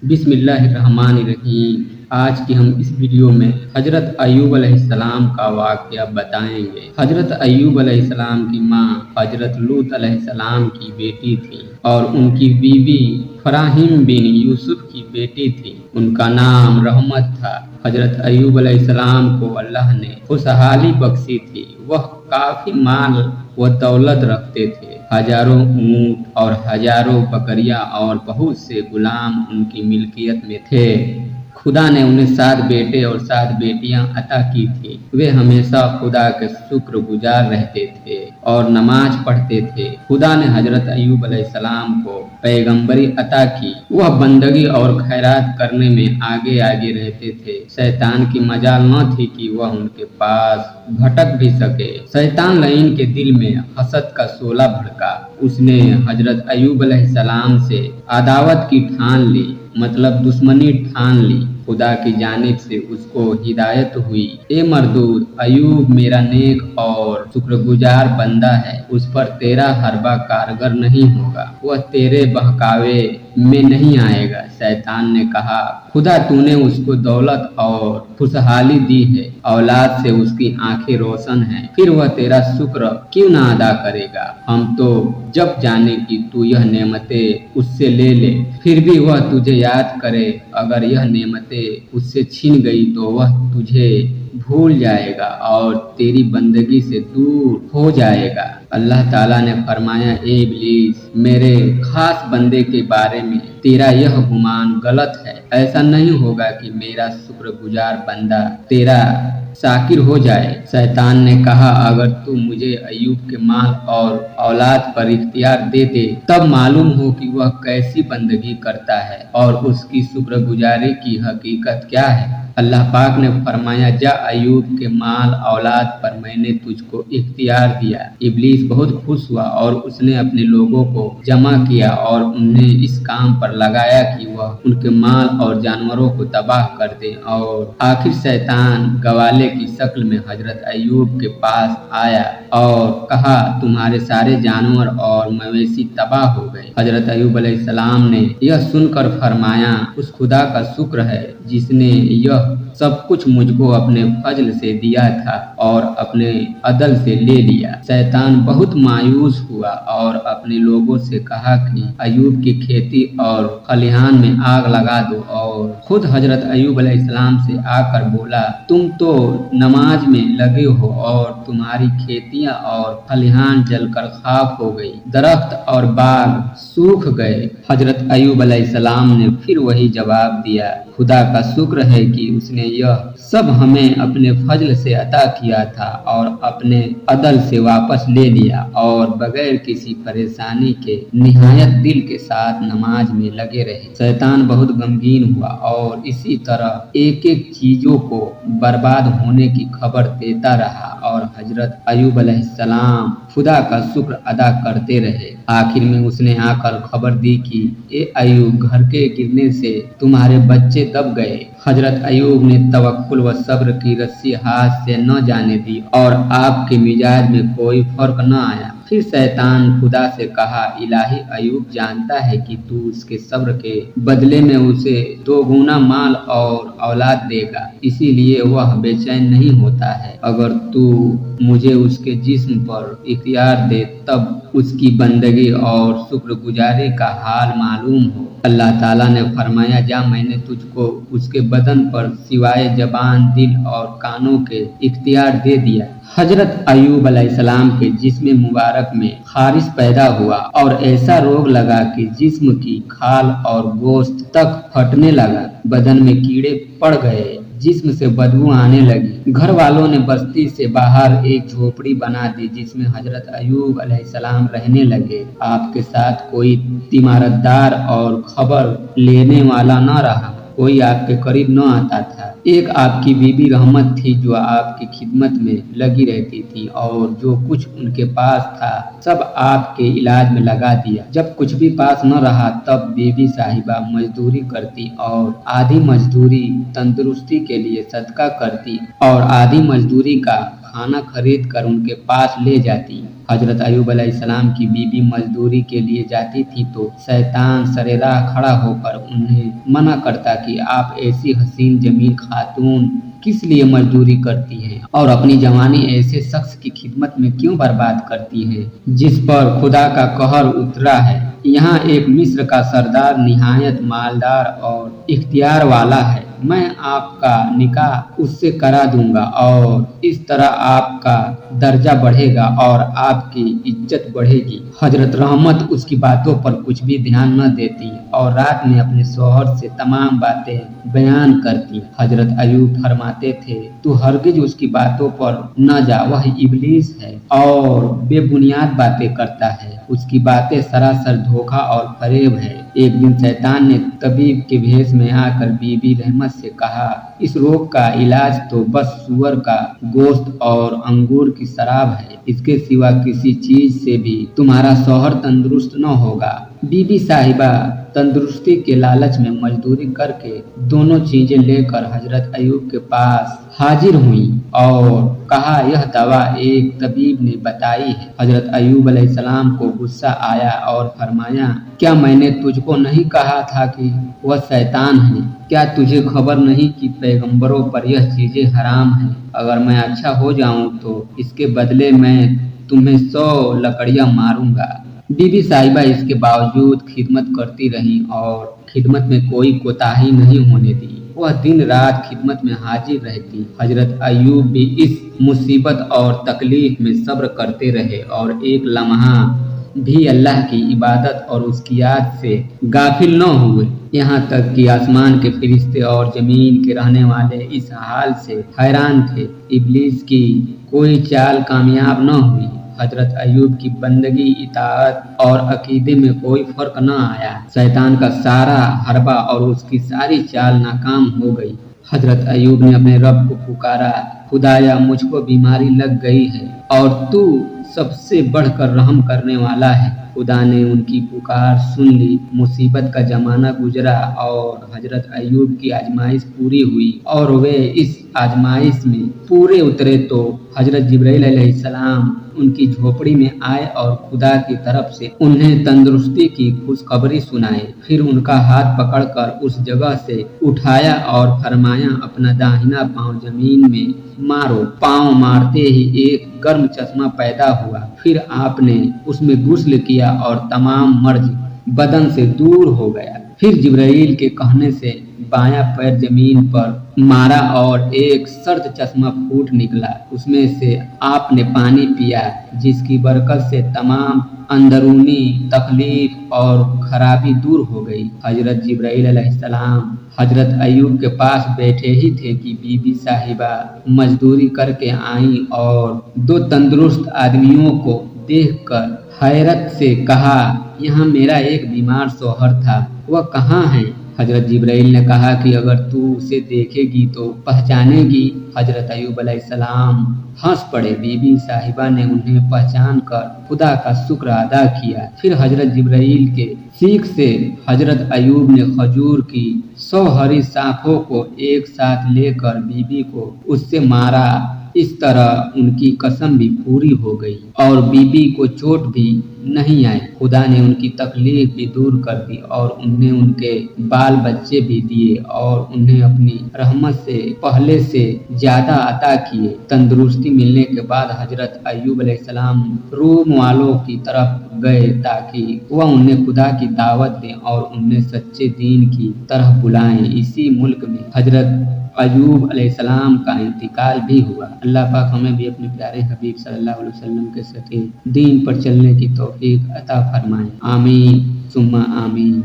बिस्मिल्लाहिर्रहमानिर्रहीम। आज की हम इस वीडियो में हजरत अय्यूब अलैहिस्सलाम का वाक़या बताएंगे। हजरत अय्यूब अलैहिस्सलाम की माँ हजरत लूत अलैहिस्सलाम की बेटी थी और उनकी बीवी फराहिम बिन यूसुफ की बेटी थी। उनका नाम रहमत था। हजरत अय्यूब अलैहिस्सलाम को अल्लाह ने खुशहाली बख्शी थी। वह काफी माल व दौलत रखते थे। हजारों ऊंट और हजारों बकरियां और बहुत से गुलाम उनकी मिल्कियत में थे। खुदा ने उन्हें 7 बेटे और 7 बेटियां अता की थी। वे हमेशा खुदा के शुक्रगुजार रहते थे और नमाज पढ़ते थे। खुदा ने हजरत अय्यूब अलैहिस्सलाम को पैगंबरी अता की। वह बंदगी और खैरात करने में आगे आगे रहते थे। शैतान की मजाल न थी कि वह उनके पास भटक भी सके। शैतान लईन के दिल में हसद का शोला भड़का। उसने हजरत अय्यूब अलैहिस्सलाम से अदावत की ठान ली, मतलब दुश्मनी ठान ली। खुदा की जानिब से उसको हिदायत हुई, ए मरदूद, अय्यूब मेरा नेक और शुक्रगुजार बंदा है। उस पर तेरा हरबा कारगर नहीं होगा। वह तेरे बहकावे में नहीं आएगा। शैतान ने कहा, खुदा तूने उसको दौलत और खुशहाली दी है, औलाद से उसकी आंखें रोशन हैं, फिर वह तेरा शुक्र क्यों ना अदा करेगा? हम तो जब जाने कि तू यह नेमतें उससे ले ले, फिर भी वह तुझे याद करे। अगर यह नेमतें उससे छीन गई तो वह तुझे भूल जाएगा और तेरी बंदगी से दूर हो जाएगा। अल्लाह ताला ने फरमाया, ए इब्लीस, मेरे खास बंदे के बारे में तेरा यह गुमान गलत है। ऐसा नहीं होगा कि मेरा शुक्रगुजार बंदा तेरा शाकिर हो जाए। शैतान ने कहा, अगर तू मुझे अय्यूब के माल और औलाद पर इख्तियार दे दे, तब मालूम हो कि वह कैसी बंदगी करता है और उसकी शुक्रगुजारी की हकीकत क्या है। अल्लाह पाक ने फरमाया, जा, अय्यूब के माल औलाद पर मैंने तुझको इख्तियार दिया। इब्लीस बहुत खुश हुआ और उसने अपने लोगों को जमा किया और उन्हें इस काम पर लगाया कि वह उनके माल और जानवरों को तबाह कर दे। और आखिर शैतान गवाले की शक्ल में हजरत अय्यूब के पास आया और कहा, तुम्हारे सारे जानवर और मवेशी तबाह हो गए। हजरत अय्यूब अलैहिस्सलाम ने यह सुनकर फरमाया, उस खुदा का शुक्र है जिसने यह सब कुछ मुझको अपने फजल से दिया था और अपने अदल से ले लिया। शैतान बहुत मायूस हुआ और अपने लोगों से कहा कि अय्यूब की खेती और खलिहान में आग लगा दो, और खुद हजरत अय्यूब अलैहिस्सलाम से आकर बोला, तुम तो नमाज में लगे हो और तुम्हारी खेतियां और खलिहान जलकर खाक हो गई, दरख्त और बाग सूख गए। हजरत अय्यूब अलैहिस्सलाम ने फिर वही जवाब दिया, खुदा का शुक्र है कि उसने यह सब हमें अपने फजल से अता किया था और अपने अदल से वापस ले लिया, और बगैर किसी परेशानी के निहायत दिल के साथ नमाज में लगे रहे। शैतान बहुत गमगीन हुआ और इसी तरह एक एक चीजों को बर्बाद होने की खबर देता रहा और हजरत अय्यूब अलैहिस्सलाम खुदा का शुक्र अदा करते रहे। आखिर में उसने आकर खबर दी कि ए अय्यूब, घर के गिरने से तुम्हारे बच्चे दब गए। हजरत अय्यूब ने तवक्कुल व सब्र की रस्सी हाथ से न जाने दी और आपके मिजाज में कोई फर्क न आया। फिर शैतान खुदा से कहा, इलाही, अय्यूब जानता है कि तू उसके सब्र के बदले में उसे 2 गुना माल और औलाद देगा, इसीलिए वह बेचैन नहीं होता है। अगर तू मुझे उसके जिस्म पर इख्तियार दे, तब उसकी बंदगी और शुक्रगुजारी का हाल मालूम हो। अल्लाह ताला ने फरमाया, जा, मैंने तुझको उसके बदन पर सिवाय जबान, दिल और कानों के इख्तियार दे दिया। हजरत अय्यूब अलैहिस्सलाम के जिस्म मुबारक में खारिश पैदा हुआ और ऐसा रोग लगा कि जिस्म की खाल और गोश्त तक फटने लगा। बदन में कीड़े पड़ गए, जिस्म से बदबू आने लगी। घर वालों ने बस्ती से बाहर एक झोपड़ी बना दी जिसमें हजरत अय्यूब अलैहिस्सलाम रहने लगे। आपके साथ कोई तिमारतदार और खबर लेने वाला न रहा, कोई आपके करीब न आता था। एक आपकी बीबी रहमत थी जो आपकी खिदमत में लगी रहती थी और जो कुछ उनके पास था सब आपके इलाज में लगा दिया। जब कुछ भी पास न रहा तब बीबी साहिबा मजदूरी करती और आधी मजदूरी तंदुरुस्ती के लिए सदका करती और आधी मजदूरी का खाना खरीद कर उनके पास ले जाती। हजरत अय्यूब अलैहिस्सलाम की बीबी मजदूरी के लिए जाती थी तो शैतान सरेराह खड़ा होकर उन्हें मना करता कि आप ऐसी हसीन जमील खातून किस लिए मजदूरी करती हैं और अपनी जवानी ऐसे शख्स की खिदमत में क्यों बर्बाद करती हैं जिस पर खुदा का कहर उतरा है। यहाँ एक मिस्र का सरदार निहायत मालदार और इख्तियार वाला है। मैं आपका निकाह उससे करा दूंगा और इस तरह आपका दर्जा बढ़ेगा और आपकी इज्जत बढ़ेगी। हजरत रहमत उसकी बातों पर कुछ भी ध्यान न देती और रात में अपने शौहर से तमाम बातें बयान करती। हजरत अय्यूब फरमाते थे, तू हरगिज उसकी बातों पर न जा, वह इब्लीस है और बेबुनियाद बातें करता है। उसकी बातें सरासर धोखा और फरेब है। एक दिन शैतान ने तबीब के भेष में आकर बीबी रहमत से कहा, इस रोग का इलाज तो बस सूअर का गोश्त और अंगूर की शराब है, इसके सिवा किसी चीज से भी तुम्हारा शौहर तंदुरुस्त न होगा। बीबी साहिबा तंदुरुस्ती के लालच में मजदूरी करके दोनों चीजें लेकर हजरत अय्यूब के पास हाजिर हुई और कहा, यह दवा एक तबीब ने बताई है। हजरत अय्यूब अलैहिस्सलाम को गुस्सा आया और फरमाया, क्या मैंने तुझको नहीं कहा था कि वह शैतान है? क्या तुझे खबर नहीं कि पैगंबरों पर यह चीजें हराम हैं? अगर मैं अच्छा हो जाऊं तो इसके बदले मैं तुम्हें 100 लकड़ियां मारूंगा। बीबी साहिबा इसके बावजूद खिदमत करती रही और खिदमत में कोई कोताही नहीं होने दी। वह दिन रात खिदमत में हाजिर रहती। हजरत अय्यूब भी इस मुसीबत और तकलीफ में सब्र करते रहे और एक लम्हा भी अल्लाह की इबादत और उसकी याद से गाफिल न हुए। यहाँ तक कि आसमान के फरिश्ते और जमीन के रहने वाले इस हाल से हैरान थे। इब्लीस की कोई चाल कामयाब न हुई। हजरत अय्यूब की बंदगी, इताअत और अकीदे में कोई फर्क न आया। शैतान का सारा हरबा और उसकी सारी चाल नाकाम हो गई। हजरत अय्यूब ने अपने रब को पुकारा, खुदाया मुझको बीमारी लग गई है और तू सबसे बढ़कर रहम करने वाला है। खुदा ने उनकी पुकार सुन ली। मुसीबत का जमाना गुजरा और हजरत अय्यूब की आजमाइश पूरी हुई और वे इस आजमाइश में पूरे उतरे तो हजरत जिब्राइल अलैहिस्सलाम उनकी झोपड़ी में आए और खुदा की तरफ से उन्हें तंदुरुस्ती की खुशखबरी सुनाई। फिर उनका हाथ पकड़कर उस जगह से उठाया और फरमाया, अपना दाहिना पांव जमीन में मारो। पांव मारते ही एक गर्म चश्मा पैदा हुआ। फिर आपने उसमें गुस्ल किया और तमाम मर्ज बदन से दूर हो गया। फिर जिब्राइल के कहने से बायां पैर जमीन पर मारा और एक सर्द चश्मा फूट निकला। उसमें से आपने पानी पिया, जिसकी बरकत से तमाम अंदरूनी तकलीफ और खराबी दूर हो गई। हजरत जिब्राइल अलैहिस्सलाम हजरत अय्यूब के पास बैठे ही थे कि बीबी साहिबा मजदूरी करके आईं और 2 तंदुरुस्त आदमियों को देखकर हैरत से कहा, यहाँ मेरा एक बीमार शौहर था, वह कहाँ है? हजरत जिब्राइल ने कहा कि अगर तू उसे देखेगी तो पहचानेगी। हजरत अय्यूब अलैहिस्सलाम हंस पड़े। बीबी साहिबा ने उन्हें पहचान कर खुदा का शुक्र अदा किया। फिर हजरत जिब्राइल के सीख से हजरत अय्यूब ने खजूर की 100 हरी शाखों को एक साथ लेकर बीबी को उससे मारा। इस तरह उनकी कसम भी पूरी हो गई और बीबी को चोट भी नहीं आई। खुदा ने उनकी तकलीफ भी दूर कर दी और उन्हें उनके बाल बच्चे भी दिए और उन्हें अपनी रहमत से पहले से ज्यादा अता किए। तंदुरुस्ती मिलने के बाद हजरत अय्यूब अलैहिस्सलाम रूम वालों की तरफ गए ताकि वह उन्हें खुदा की दावत दें और उन्हें सच्चे दीन की तरह बुलाएं। इसी मुल्क में हजरत अय्यूब अलैहिस्सलाम का इंतकाल भी हुआ। अल्लाह पाक हमें भी अपने प्यारे हबीब सल्लल्लाहु अलैहि वसल्लम के सच्चे दीन पर चलने की तौफीक अता फरमाए। आमीन सुम्मा आमीन।